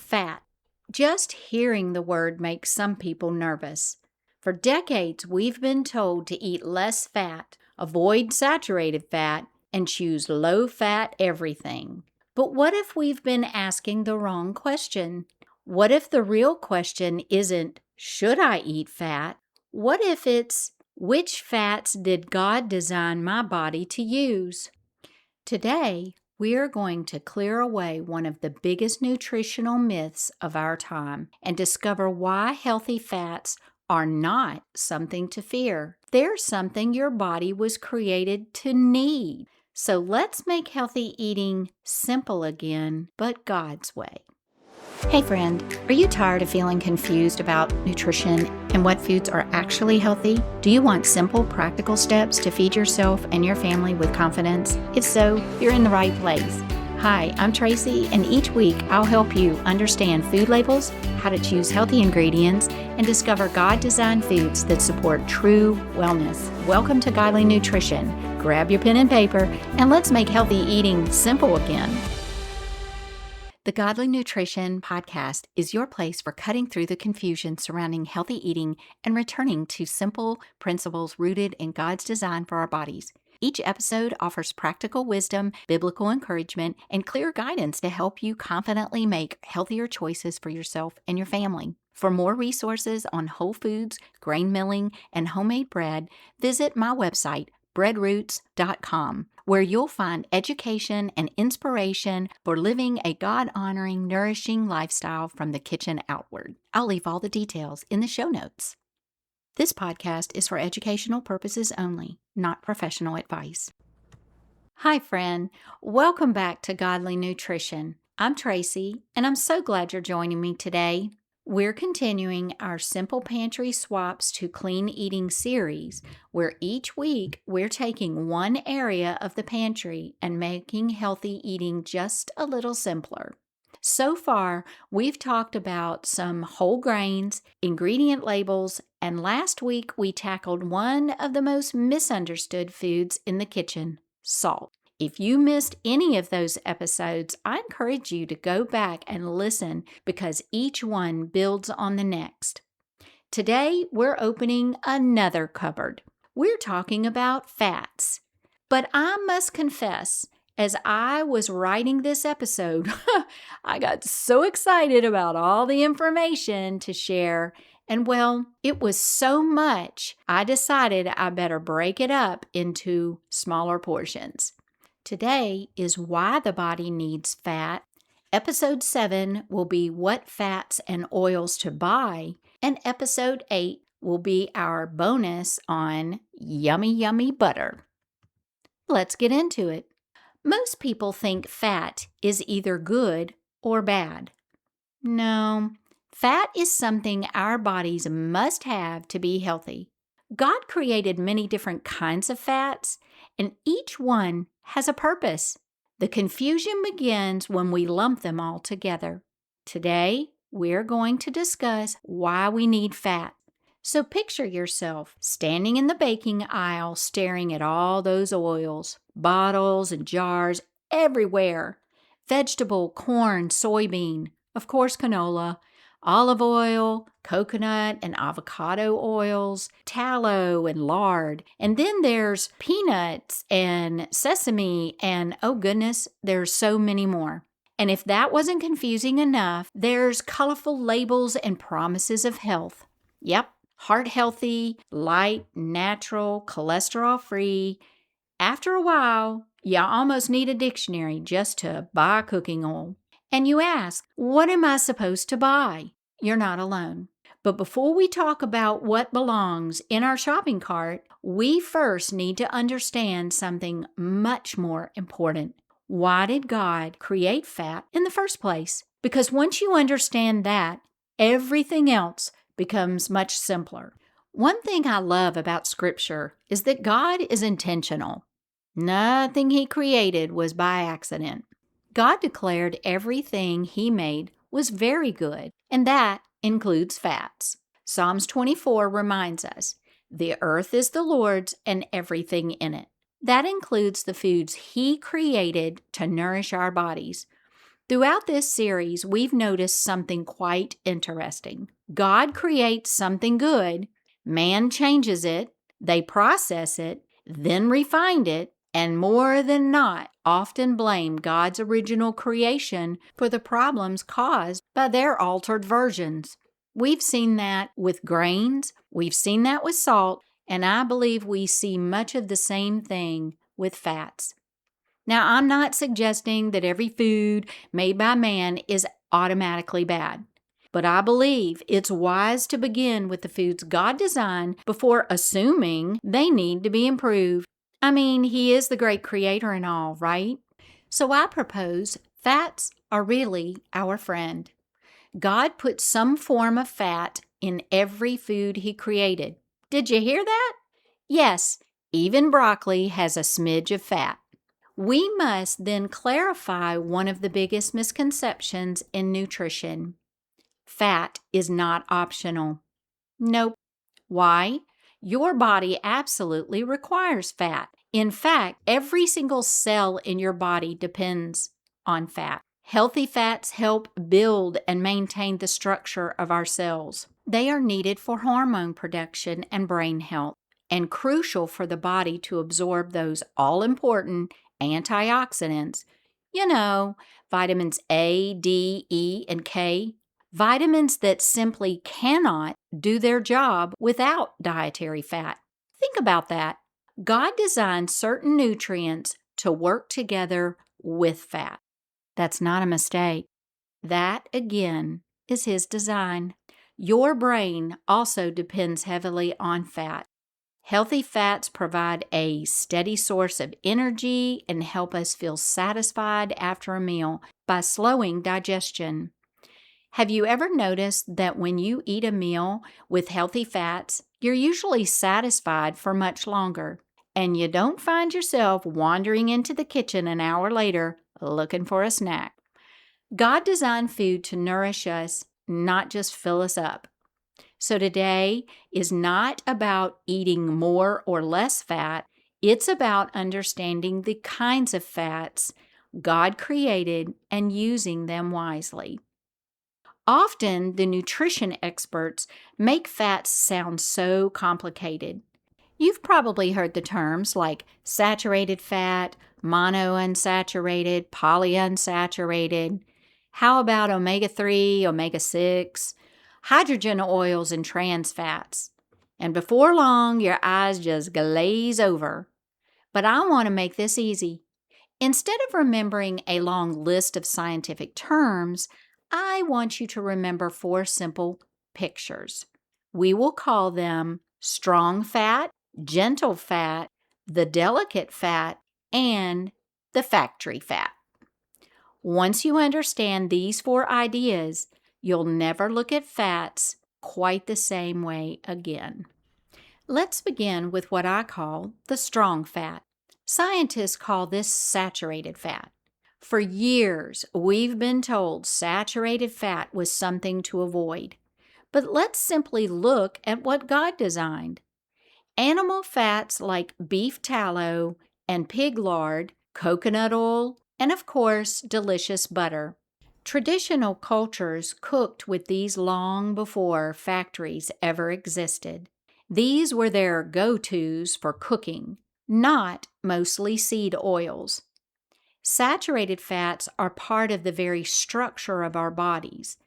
fat. Just hearing the word makes some people nervous. For decades, we've been told to eat less fat, avoid saturated fat, and choose low-fat everything. But what if we've been asking the wrong question? What if the real question isn't, should I eat fat? What if it's, which fats did God design my body to use? Today, we are going to clear away one of the biggest nutritional myths of our time and discover why healthy fats are not something to fear. They're something your body was created to need. So let's make healthy eating simple again, but God's way. Hey friend, are you tired of feeling confused about nutrition and what foods are actually healthy? Do you want simple, practical steps to feed yourself and your family with confidence? If so, you're in the right place. Hi, I'm Tracy, and each week I'll help you understand food labels, how to choose healthy ingredients, and discover God-designed foods that support true wellness. Welcome to Godly Nutrition. Grab your pen and paper, and let's make healthy eating simple again. The Godly Nutrition Podcast is your place for cutting through the confusion surrounding healthy eating and returning to simple principles rooted in God's design for our bodies. Each episode offers practical wisdom, biblical encouragement, and clear guidance to help you confidently make healthier choices for yourself and your family. For more resources on whole foods, grain milling, and homemade bread, visit my website, breadroots.com, where you'll find education and inspiration for living a God-honoring, nourishing lifestyle from the kitchen outward. I'll leave all the details in the show notes. This podcast is for educational purposes only, not professional advice. Hi, friend. Welcome back to Godly Nutrition. I'm Tracy, and I'm so glad you're joining me today. We're continuing our Simple Pantry Swaps to Clean Eating series, where each week we're taking one area of the pantry and making healthy eating just a little simpler. So far, we've talked about some whole grains, ingredient labels, and last week we tackled one of the most misunderstood foods in the kitchen, salt. If you missed any of those episodes, I encourage you to go back and listen because each one builds on the next. Today, we're opening another cupboard. We're talking about fats. But I must confess, as I was writing this episode, I got so excited about all the information to share. And well, it was so much, I decided I better break it up into smaller portions. Today is why the body needs fat. Episode 7 will be what fats and oils to buy. And episode 8 will be our bonus on yummy, yummy butter. Let's get into it. Most people think fat is either good or bad. No, fat is something our bodies must have to be healthy. God created many different kinds of fats, and each one has a purpose. The confusion begins when we lump them all together. Today, we're going to discuss why we need fat. So picture yourself standing in the baking aisle staring at all those oils, bottles and jars everywhere. Vegetable, corn, soybean, of course canola, olive oil, coconut and avocado oils, tallow and lard. And then there's peanuts and sesame and oh goodness, there's so many more. And if that wasn't confusing enough, there's colorful labels and promises of health. Yep, heart healthy, light, natural, cholesterol free. After a while, you almost need a dictionary just to buy cooking oil. And you ask, what am I supposed to buy? You're not alone. But before we talk about what belongs in our shopping cart, we first need to understand something much more important. Why did God create fat in the first place? Because once you understand that, everything else becomes much simpler. One thing I love about Scripture is that God is intentional. Nothing He created was by accident. God declared everything He made was very good, and that includes fats. Psalms 24 reminds us, the earth is the Lord's and everything in it. That includes the foods He created to nourish our bodies. Throughout this series, we've noticed something quite interesting. God creates something good, man changes it, they process it, then refine it, and more than not, often blame God's original creation for the problems caused by their altered versions. We've seen that with grains, we've seen that with salt, and I believe we see much of the same thing with fats. Now, I'm not suggesting that every food made by man is automatically bad, but I believe it's wise to begin with the foods God designed before assuming they need to be improved. I mean, He is the great creator and all, right? So I propose fats are really our friend. God put some form of fat in every food He created. Did you hear that? Yes, even broccoli has a smidge of fat. We must then clarify one of the biggest misconceptions in nutrition. Fat is not optional. Nope. Why? Your body absolutely requires fat. In fact, every single cell in your body depends on fat. Healthy fats help build and maintain the structure of our cells. They are needed for hormone production and brain health, and crucial for the body to absorb those all-important antioxidants. You know, vitamins A, D, E, and K. Vitamins that simply cannot do their job without dietary fat. Think about that. God designed certain nutrients to work together with fat. That's not a mistake. That, again, is His design. Your brain also depends heavily on fat. Healthy fats provide a steady source of energy and help us feel satisfied after a meal by slowing digestion. Have you ever noticed that when you eat a meal with healthy fats, you're usually satisfied for much longer, and you don't find yourself wandering into the kitchen an hour later looking for a snack? God designed food to nourish us, not just fill us up. So today is not about eating more or less fat. It's about understanding the kinds of fats God created and using them wisely. Often, the nutrition experts make fats sound so complicated. You've probably heard the terms like saturated fat, monounsaturated, polyunsaturated. How about omega-3, omega-6, hydrogen oils, and trans fats? And before long, your eyes just glaze over. But I want to make this easy. Instead of remembering a long list of scientific terms, I want you to remember 4 simple pictures. We will call them strong fat, gentle fat, the delicate fat, and the factory fat. Once you understand these 4 ideas, you'll never look at fats quite the same way again. Let's begin with what I call the strong fat. Scientists call this saturated fat. For years, we've been told saturated fat was something to avoid. But let's simply look at what God designed. Animal fats like beef tallow and pig lard, coconut oil, and of course, delicious butter. Traditional cultures cooked with these long before factories ever existed. These were their go-tos for cooking, not mostly seed oils. Saturated fats are part of the very structure of our bodies.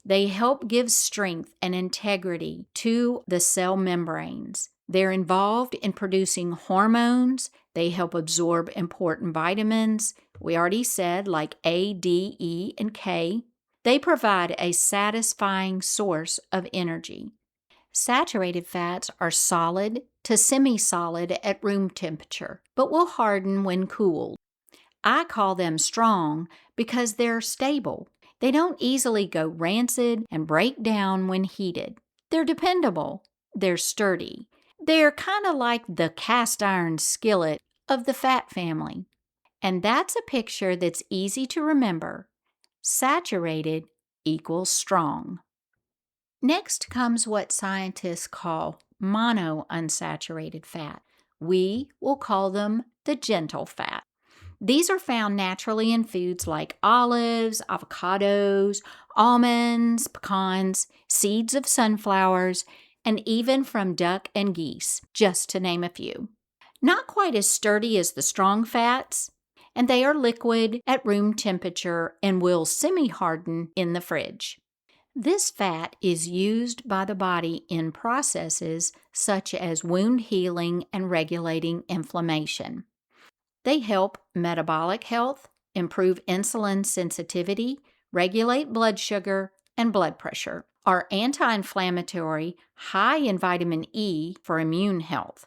They help give strength and integrity to the cell membranes. They're involved in producing hormones. They help absorb important vitamins. We already said like A, D, E, and K. They provide a satisfying source of energy. Saturated fats are solid to semi-solid at room temperature, but will harden when cooled. I call them strong because they're stable. They don't easily go rancid and break down when heated. They're dependable. They're sturdy. They're kind of like the cast iron skillet of the fat family. And that's a picture that's easy to remember. Saturated equals strong. Next comes what scientists call monounsaturated fat. We will call them the gentle fat. These are found naturally in foods like olives, avocados, almonds, pecans, seeds of sunflowers, and even from duck and geese, just to name a few. Not quite as sturdy as the strong fats, and they are liquid at room temperature and will semi-harden in the fridge. This fat is used by the body in processes such as wound healing and regulating inflammation. They help metabolic health, improve insulin sensitivity, regulate blood sugar and blood pressure, are anti-inflammatory, high in vitamin E for immune health.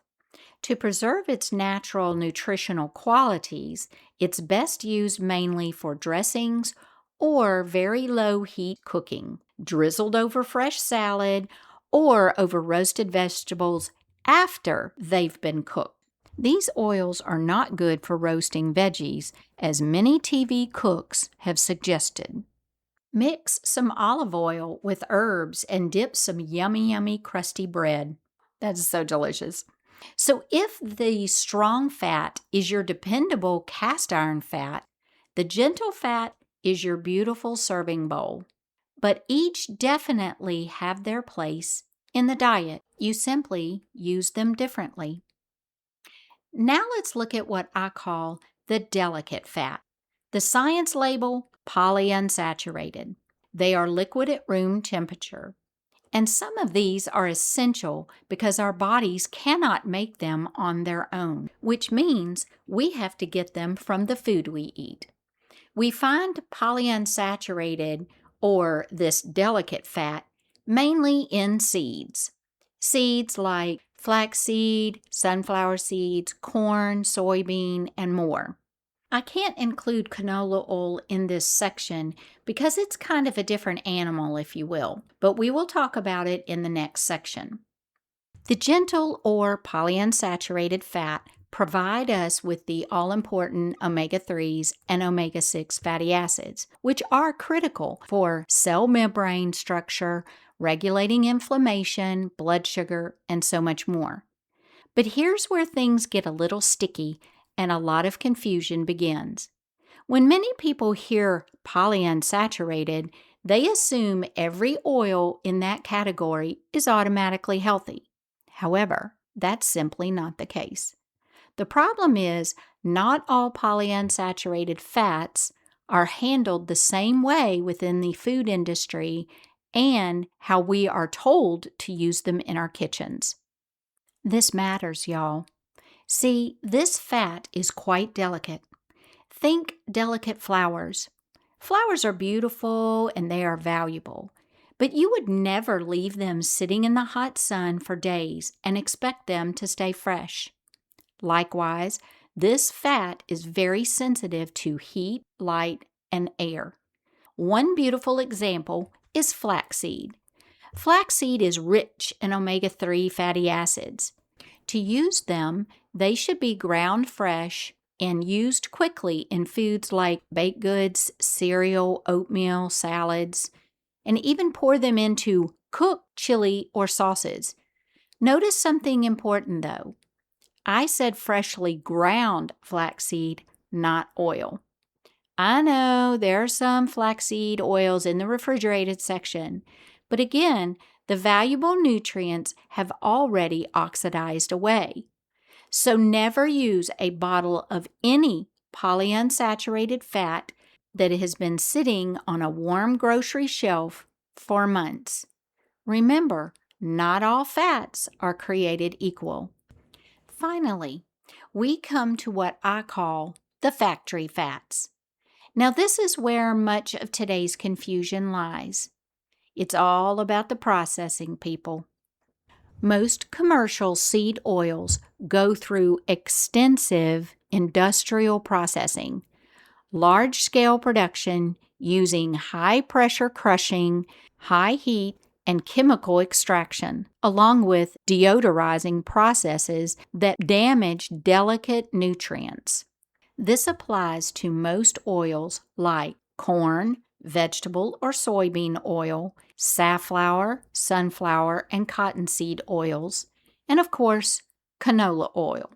To preserve its natural nutritional qualities, it's best used mainly for dressings or very low heat cooking, drizzled over fresh salad or over roasted vegetables after they've been cooked. These oils are not good for roasting veggies, as many TV cooks have suggested. Mix some olive oil with herbs and dip some yummy crusty bread. That's so delicious. So if the strong fat is your dependable cast iron fat, the gentle fat is your beautiful serving bowl. But each definitely have their place in the diet. You simply use them differently. Now let's look at what I call the delicate fat. The science label, polyunsaturated. They are liquid at room temperature. And some of these are essential because our bodies cannot make them on their own, which means we have to get them from the food we eat. We find polyunsaturated, or this delicate fat, mainly in seeds. Seeds like flaxseed, sunflower seeds, corn, soybean, and more. I can't include canola oil in this section because it's kind of a different animal, if you will, but we will talk about it in the next section. The gentle or polyunsaturated fat provide us with the all-important omega-3s and omega-6 fatty acids, which are critical for cell membrane structure, regulating inflammation, blood sugar, and so much more. But here's where things get a little sticky and a lot of confusion begins. When many people hear polyunsaturated, they assume every oil in that category is automatically healthy. However, that's simply not the case. The problem is not all polyunsaturated fats are handled the same way within the food industry and how we are told to use them in our kitchens. This matters, y'all. See, this fat is quite delicate. Think delicate flowers. Flowers are beautiful and they are valuable, but you would never leave them sitting in the hot sun for days and expect them to stay fresh. Likewise, this fat is very sensitive to heat, light, and air. One beautiful example is flaxseed. Flaxseed is rich in omega-3 fatty acids. To use them, they should be ground fresh and used quickly in foods like baked goods, cereal, oatmeal, salads, and even pour them into cooked chili or sauces. Notice something important though. I said freshly ground flaxseed, not oil. I know there are some flaxseed oils in the refrigerated section, but again, the valuable nutrients have already oxidized away. So never use a bottle of any polyunsaturated fat that has been sitting on a warm grocery shelf for months. Remember, not all fats are created equal. Finally, we come to what I call the factory fats. Now, this is where much of today's confusion lies. It's all about the processing, people. Most commercial seed oils go through extensive industrial processing, large-scale production using high-pressure crushing, high heat, and chemical extraction, along with deodorizing processes that damage delicate nutrients. This applies to most oils like corn, vegetable or soybean oil, safflower, sunflower, and cottonseed oils, and of course, canola oil.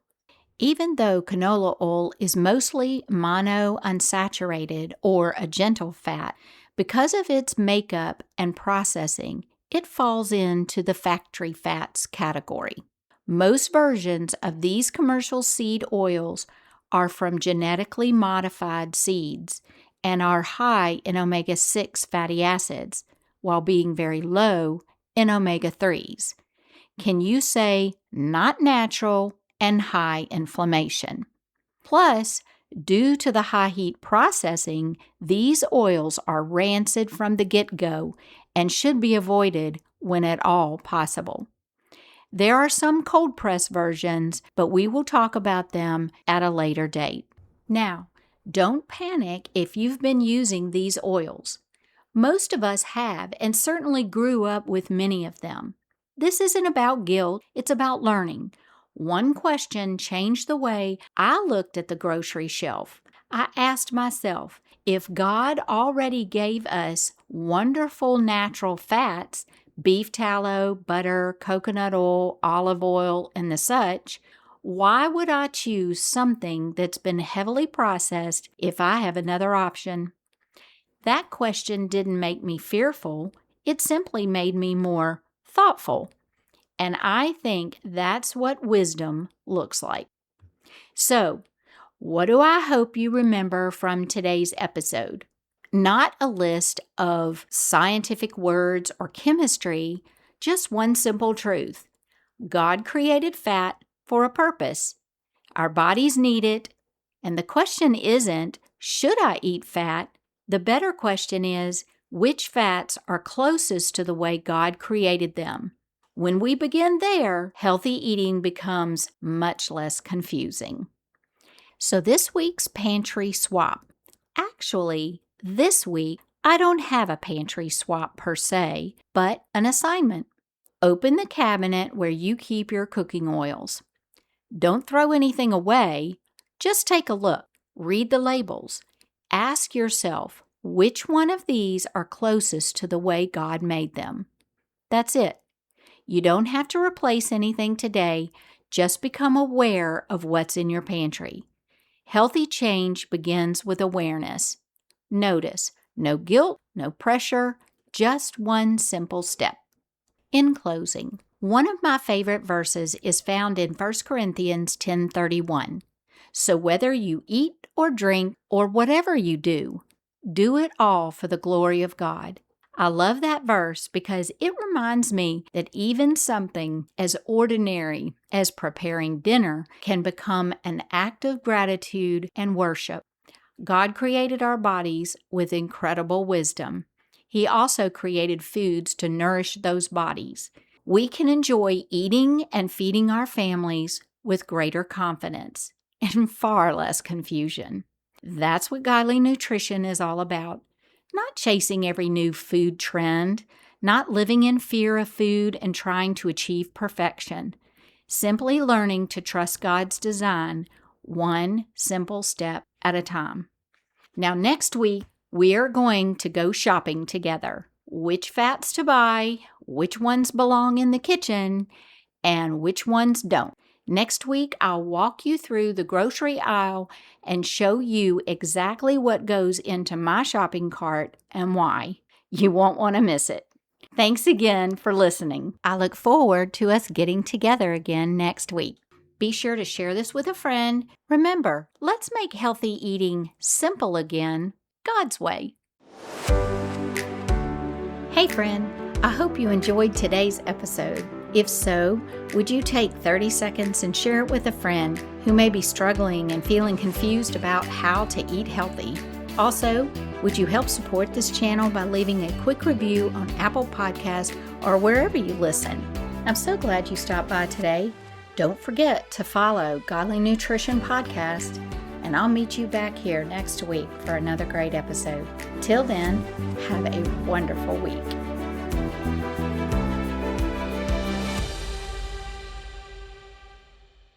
Even though canola oil is mostly monounsaturated or a gentle fat, because of its makeup and processing, it falls into the factory fats category. Most versions of these commercial seed oils are from genetically modified seeds and are high in omega-6 fatty acids, while being very low in omega-3s. Can you say not natural and high inflammation? Plus, due to the high heat processing, these oils are rancid from the get-go and should be avoided when at all possible. There are some cold-press versions, but we will talk about them at a later date. Now, don't panic if you've been using these oils. Most of us have and certainly grew up with many of them. This isn't about guilt, it's about learning. One question changed the way I looked at the grocery shelf. I asked myself, if God already gave us wonderful natural fats, beef tallow, butter, coconut oil, olive oil, and the such, why would I choose something that's been heavily processed if I have another option? That question didn't make me fearful, it simply made me more thoughtful. And I think that's what wisdom looks like. So, what do I hope you remember from today's episode? Not a list of scientific words or chemistry, just one simple truth. God created fat for a purpose. Our bodies need it. And the question isn't, should I eat fat? The better question is, which fats are closest to the way God created them? When we begin there, healthy eating becomes much less confusing. So this week's pantry swap. Actually, this week, I don't have a pantry swap per se, but an assignment. Open the cabinet where you keep your cooking oils. Don't throw anything away. Just take a look. Read the labels. Ask yourself, which one of these are closest to the way God made them? That's it. You don't have to replace anything today. Just become aware of what's in your pantry. Healthy change begins with awareness. Notice, no guilt, no pressure, just one simple step. In closing, one of my favorite verses is found in 1 Corinthians 10:31. So whether you eat or drink or whatever you do it all for the glory of God. I love that verse because it reminds me that even something as ordinary as preparing dinner can become an act of gratitude and worship. God created our bodies with incredible wisdom. He also created foods to nourish those bodies. We can enjoy eating and feeding our families with greater confidence and far less confusion. That's what godly nutrition is all about. Not chasing every new food trend, not living in fear of food and trying to achieve perfection. Simply learning to trust God's design, one simple step at a time. Now, next week, we are going to go shopping together. Which fats to buy, which ones belong in the kitchen, and which ones don't. Next week, I'll walk you through the grocery aisle and show you exactly what goes into my shopping cart and why. You won't want to miss it. Thanks again for listening. I look forward to us getting together again next week. Be sure to share this with a friend. Remember, let's make healthy eating simple again, God's way. Hey friend, I hope you enjoyed today's episode. If so, would you take 30 seconds and share it with a friend who may be struggling and feeling confused about how to eat healthy? Also, would you help support this channel by leaving a quick review on Apple Podcasts or wherever you listen? I'm so glad you stopped by today. Don't forget to follow Godly Nutrition Podcast, and I'll meet you back here next week for another great episode. Till then, have a wonderful week.